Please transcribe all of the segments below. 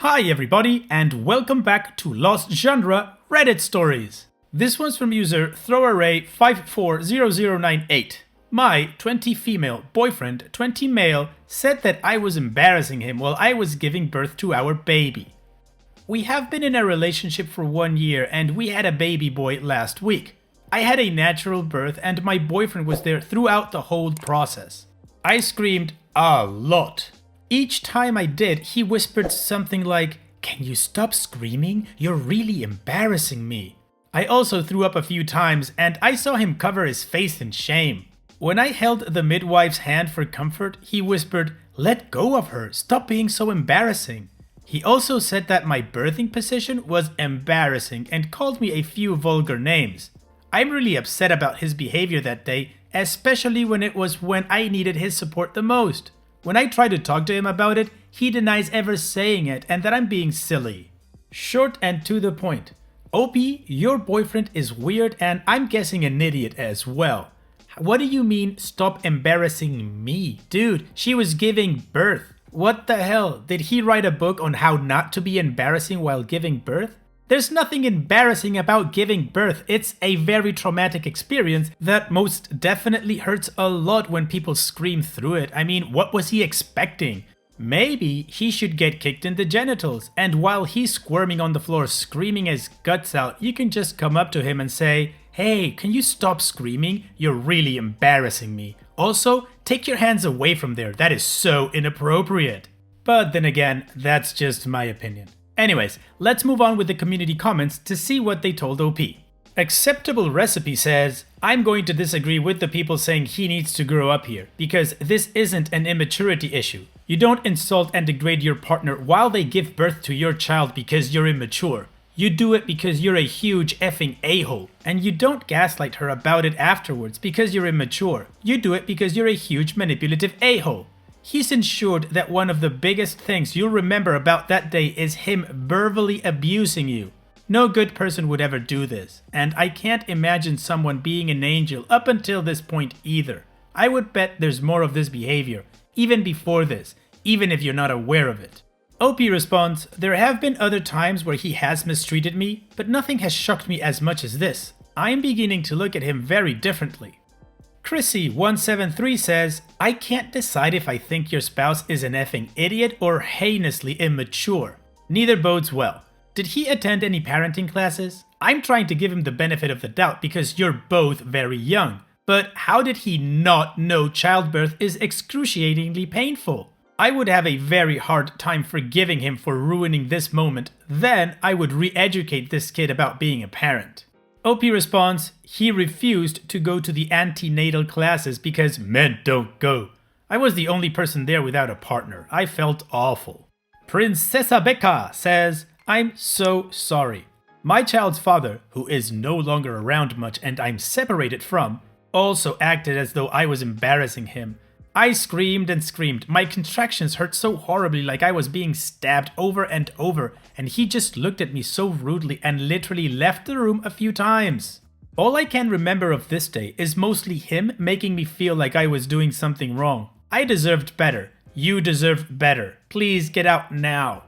Hi everybody, and welcome back to Lost Genre Reddit Stories. This one's from user throwaway540098. My 20 female boyfriend, 20 male, said that I was embarrassing him while I was giving birth to our baby. We have been in a relationship for 1 year and we had a baby boy last week. I had a natural birth and my boyfriend was there throughout the whole process. I screamed a lot. Each time I did, he whispered something like, "Can you stop screaming? You're really embarrassing me." I also threw up a few times and I saw him cover his face in shame. When I held the midwife's hand for comfort, he whispered, "Let go of her, stop being so embarrassing." He also said that my birthing position was embarrassing and called me a few vulgar names. I'm really upset about his behavior that day, especially when it was when I needed his support the most. When I try to talk to him about it, he denies ever saying it and that I'm being silly. Short and to the point. OP, your boyfriend is weird and I'm guessing an idiot as well. What do you mean stop embarrassing me? Dude, she was giving birth. What the hell? Did he write a book on how not to be embarrassing while giving birth? There's nothing embarrassing about giving birth. It's a very traumatic experience that most definitely hurts a lot when people scream through it. I mean, what was he expecting? Maybe he should get kicked in the genitals, and while he's squirming on the floor screaming his guts out, you can just come up to him and say, "Hey, can you stop screaming? You're really embarrassing me. Also, take your hands away from there. That is so inappropriate." But then again, that's just my opinion. Anyways, let's move on with the community comments to see what they told OP. Acceptable Recipe says, "I'm going to disagree with the people saying he needs to grow up here, because this isn't an immaturity issue. You don't insult and degrade your partner while they give birth to your child because you're immature. You do it because you're a huge effing a-hole, and you don't gaslight her about it afterwards because you're immature. You do it because you're a huge manipulative a-hole. He's ensured that one of the biggest things you'll remember about that day is him verbally abusing you. No good person would ever do this, and I can't imagine someone being an angel up until this point either. I would bet there's more of this behavior, even before this, even if you're not aware of it." OP responds, "There have been other times where he has mistreated me, but nothing has shocked me as much as this. I'm beginning to look at him very differently." Chrissy173 says, "I can't decide if I think your spouse is an effing idiot or heinously immature. Neither bodes well. Did he attend any parenting classes? I'm trying to give him the benefit of the doubt because you're both very young. But how did he not know childbirth is excruciatingly painful? I would have a very hard time forgiving him for ruining this moment. Then I would re-educate this kid about being a parent." OP responds, "He refused to go to the antenatal classes because men don't go. I was the only person there without a partner. I felt awful." Princesa Becca says, "I'm so sorry. My child's father, who is no longer around much and I'm separated from, also acted as though I was embarrassing him. I screamed and screamed. My contractions hurt so horribly, like I was being stabbed over and over, and he just looked at me so rudely and literally left the room a few times. All I can remember of this day is mostly him making me feel like I was doing something wrong. I deserved better. You deserve better. Please get out now."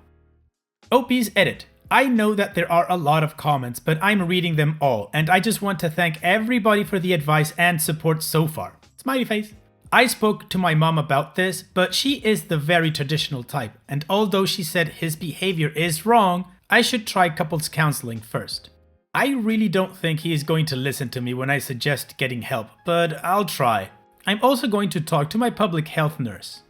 OP's edit. "I know that there are a lot of comments, but I'm reading them all, and I just want to thank everybody for the advice and support so far. Smiley face. I spoke to my mom about this, but she is the very traditional type, and although she said his behavior is wrong, I should try couples counseling first. I really don't think he is going to listen to me when I suggest getting help, but I'll try. I'm also going to talk to my public health nurse."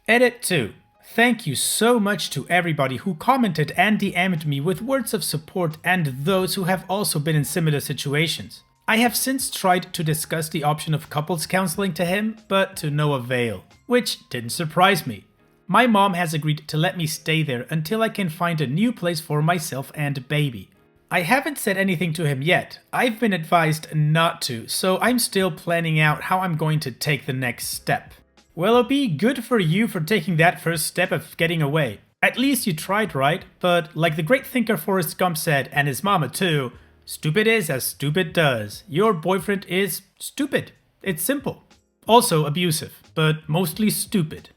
Edit 2. "Thank you so much to everybody who commented and DM'd me with words of support and those who have also been in similar situations. I have since tried to discuss the option of couples counseling to him, but to no avail, which didn't surprise me. My mom has agreed to let me stay there until I can find a new place for myself and baby. I haven't said anything to him yet. I've been advised not to, so I'm still planning out how I'm going to take the next step." Well, OP, good for you for taking that first step of getting away. At least you tried, right? But like the great thinker Forrest Gump said, and his mama too, stupid is as stupid does. Your boyfriend is stupid. It's simple. Also abusive, but mostly stupid.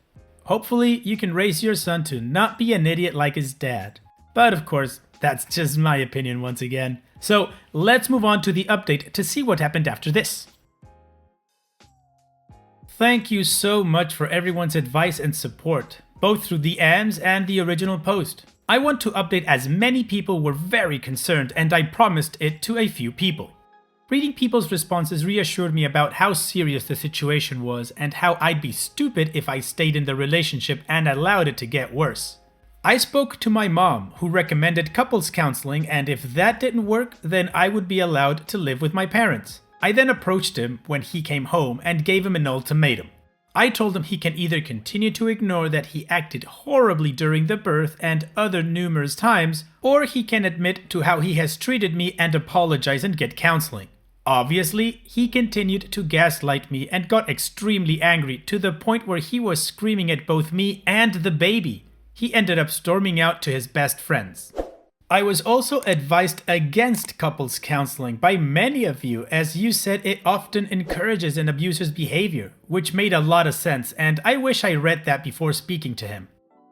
Hopefully, you can raise your son to not be an idiot like his dad. But of course, that's just my opinion once again. So let's move on to the update to see what happened after this. Thank you so much for everyone's advice and support, both through the DMs and the original post. I want to update as many people were very concerned, and I promised it to a few people. Reading people's responses reassured me about how serious the situation was and how I'd be stupid if I stayed in the relationship and allowed it to get worse. I spoke to my mom, who recommended couples counseling, and if that didn't work, then I would be allowed to live with my parents. I then approached him when he came home and gave him an ultimatum. I told him he can either continue to ignore that he acted horribly during the birth and other numerous times, or he can admit to how he has treated me and apologize and get counseling. Obviously, he continued to gaslight me and got extremely angry to the point where he was screaming at both me and the baby. He ended up storming out to his best friends. I was also advised against couples counseling by many of you, as you said it often encourages an abuser's behavior, which made a lot of sense, and I wish I read that before speaking to him.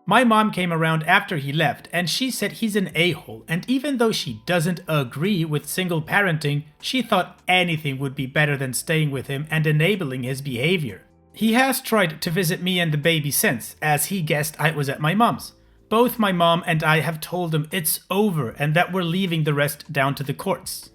My mom came around after he left, and she said he's an a-hole, and even though she doesn't agree with single parenting, she thought anything would be better than staying with him and enabling his behavior. He has tried to visit me and the baby since, as he guessed I was at my mom's. Both my mom and I have told him it's over and that we're leaving the rest down to the courts.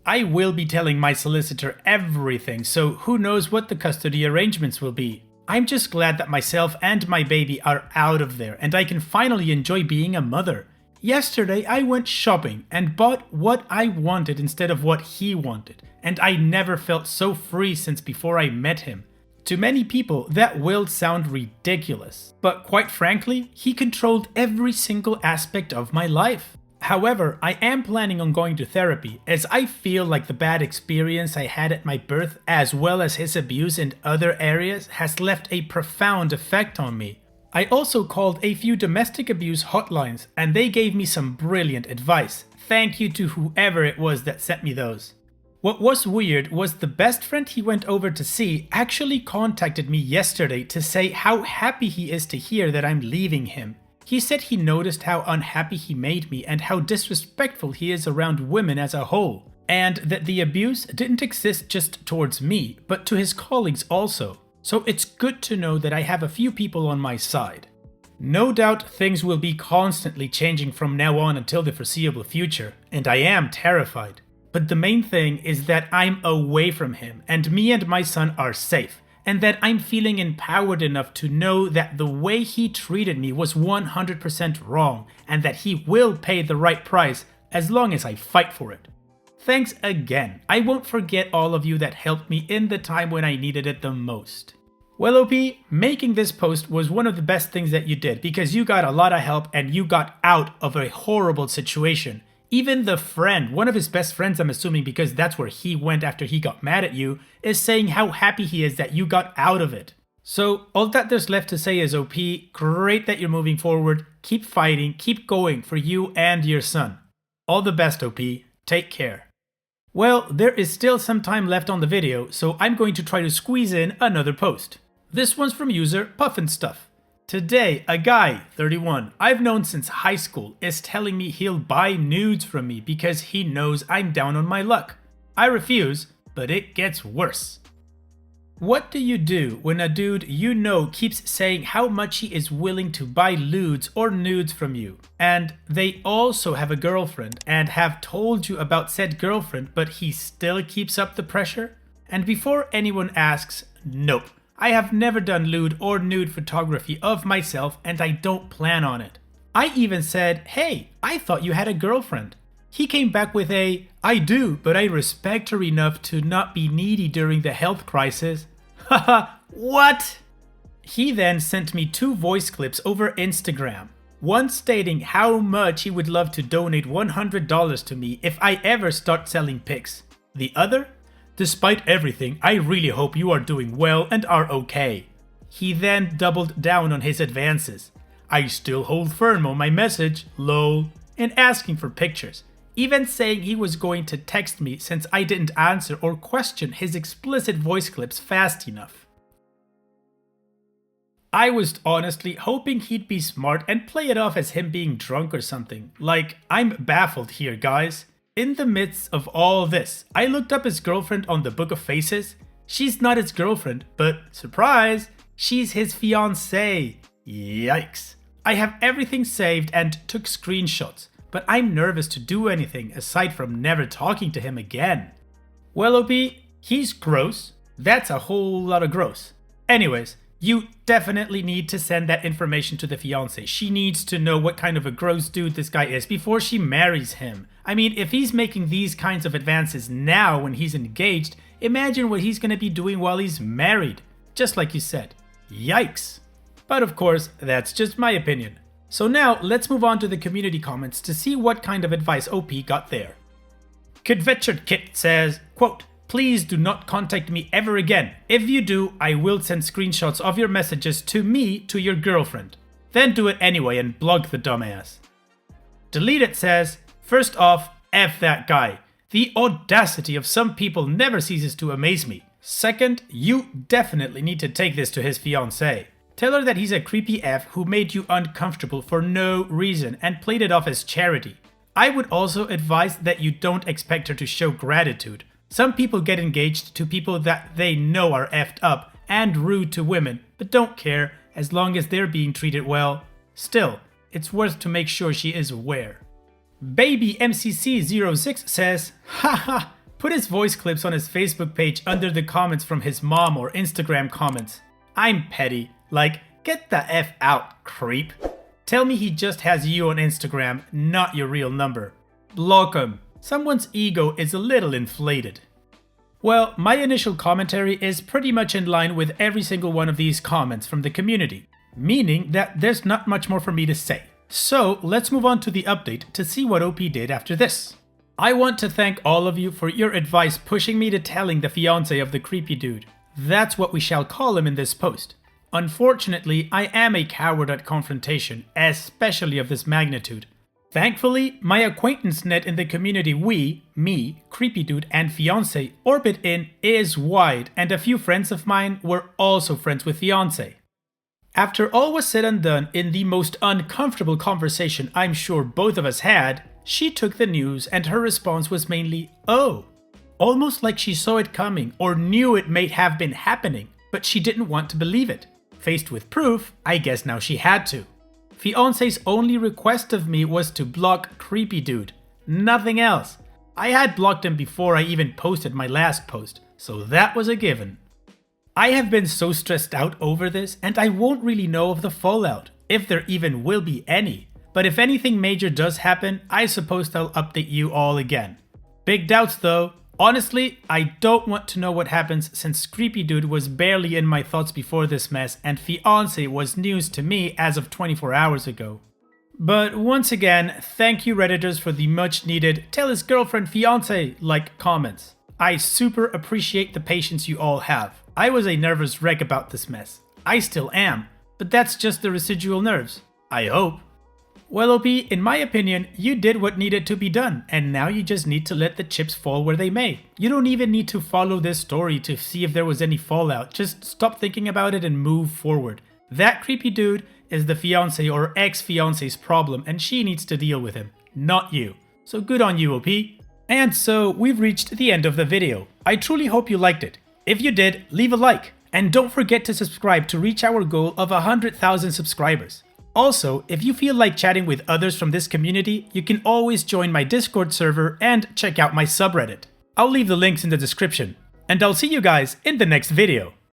I will be telling my solicitor everything, so who knows what the custody arrangements will be. I'm just glad that myself and my baby are out of there and I can finally enjoy being a mother. Yesterday I went shopping and bought what I wanted instead of what he wanted, and I never felt so free since before I met him. To many people, that will sound ridiculous, but quite frankly, he controlled every single aspect of my life. However, I am planning on going to therapy, as I feel like the bad experience I had at my birth, as well as his abuse in other areas, has left a profound effect on me. I also called a few domestic abuse hotlines, and they gave me some brilliant advice. Thank you to whoever it was that sent me those. What was weird was the best friend he went over to see actually contacted me yesterday to say how happy he is to hear that I'm leaving him. He said he noticed how unhappy he made me and how disrespectful he is around women as a whole, and that the abuse didn't exist just towards me, but to his colleagues also. So it's good to know that I have a few people on my side. No doubt things will be constantly changing from now on until the foreseeable future, and I am terrified. But the main thing is that I'm away from him, and me and my son are safe, and that I'm feeling empowered enough to know that the way he treated me was 100% wrong, and that he will pay the right price as long as I fight for it. Thanks again. I won't forget all of you that helped me in the time when I needed it the most. Well, OP, making this post was one of the best things that you did, because you got a lot of help and you got out of a horrible situation. Even the friend, one of his best friends, I'm assuming, because that's where he went after he got mad at you, is saying how happy he is that you got out of it. So all that there's left to say is, OP, great that you're moving forward. Keep fighting, keep going for you and your son. All the best, OP. Take care. Well, there is still some time left on the video, so I'm going to try to squeeze in another post. This one's from user PuffinStuff. Today, a guy, 31, I've known since high school, is telling me he'll buy nudes from me because he knows I'm down on my luck. I refuse, but it gets worse. What do you do when a dude you know keeps saying how much he is willing to buy lewds or nudes from you, and they also have a girlfriend and have told you about said girlfriend, but he still keeps up the pressure? And before anyone asks, nope. I have never done lewd or nude photography of myself, and I don't plan on it. I even said, hey, I thought you had a girlfriend. He came back with a, I do, but I respect her enough to not be needy during the health crisis. Haha, what? He then sent me 2 voice clips over Instagram. One stating how much he would love to donate $100 to me if I ever start selling pics. The other, despite everything, I really hope you are doing well and are okay. He then doubled down on his advances. I still hold firm on my message, lol, and asking for pictures, even saying he was going to text me since I didn't answer or question his explicit voice clips fast enough. I was honestly hoping he'd be smart and play it off as him being drunk or something. Like, I'm baffled here, guys. In the midst of all this, I looked up his girlfriend on the Book of Faces. She's not his girlfriend, but surprise, she's his fiancée. Yikes. I have everything saved and took screenshots, but I'm nervous to do anything aside from never talking to him again. Well, OP, he's gross. That's a whole lot of gross. Anyways, you definitely need to send that information to the fiancée. She needs to know what kind of a gross dude this guy is before she marries him. I mean, if he's making these kinds of advances now when he's engaged, imagine what he's going to be doing while he's married. Just like you said. Yikes. But of course, that's just my opinion. So now, let's move on to the community comments to see what kind of advice OP got there. Kidvetchard Kit says, quote, "Please do not contact me ever again. If you do, I will send screenshots of your messages to me to your girlfriend. Then do it anyway and block the dumbass." Delete It says, "First off, F that guy. The audacity of some people never ceases to amaze me. Second, you definitely need to take this to his fiancée. Tell her that he's a creepy F who made you uncomfortable for no reason and played it off as charity. I would also advise that you don't expect her to show gratitude. Some people get engaged to people that they know are effed up and rude to women, but don't care as long as they're being treated well. Still, it's worth to make sure she is aware." Baby MCC06 says, "Haha, put his voice clips on his Facebook page under the comments from his mom or Instagram comments. I'm petty. Like, get the F out, creep. Tell me he just has you on Instagram, not your real number. Block him. Someone's ego is a little inflated." Well, my initial commentary is pretty much in line with every single one of these comments from the community, meaning that there's not much more for me to say. So let's move on to the update to see what OP did after this. I want to thank all of you for your advice pushing me to telling the fiancé of the creepy dude. That's what we shall call him in this post. Unfortunately, I am a coward at confrontation, especially of this magnitude. Thankfully, my acquaintance net in the community me, creepy dude, and fiancé orbit in is wide, and a few friends of mine were also friends with fiancé. After all was said and done in the most uncomfortable conversation I'm sure both of us had, she took the news and her response was mainly, "Oh." Almost like she saw it coming or knew it may have been happening, but she didn't want to believe it. Faced with proof, I guess now she had to. Fiancé's only request of me was to block creepy dude. Nothing else. I had blocked him before I even posted my last post, so that was a given. I have been so stressed out over this, and I won't really know of the fallout, if there even will be any. But if anything major does happen, I suppose I'll update you all again. Big doubts though. Honestly, I don't want to know what happens since creepy dude was barely in my thoughts before this mess and fiancé was news to me as of 24 hours ago. But once again, thank you Redditors for the much needed tell his girlfriend fiancé-like comments. I super appreciate the patience you all have. I was a nervous wreck about this mess. I still am, but that's just the residual nerves. I hope. Well OP, in my opinion, you did what needed to be done, and now you just need to let the chips fall where they may. You don't even need to follow this story to see if there was any fallout, just stop thinking about it and move forward. That creepy dude is the fiancé or ex-fiancé's problem and she needs to deal with him, not you. So good on you OP. And so we've reached the end of the video. I truly hope you liked it. If you did, leave a like, and don't forget to subscribe to reach our goal of 100,000 subscribers. Also, if you feel like chatting with others from this community, you can always join my Discord server and check out my subreddit. I'll leave the links in the description. And I'll see you guys in the next video.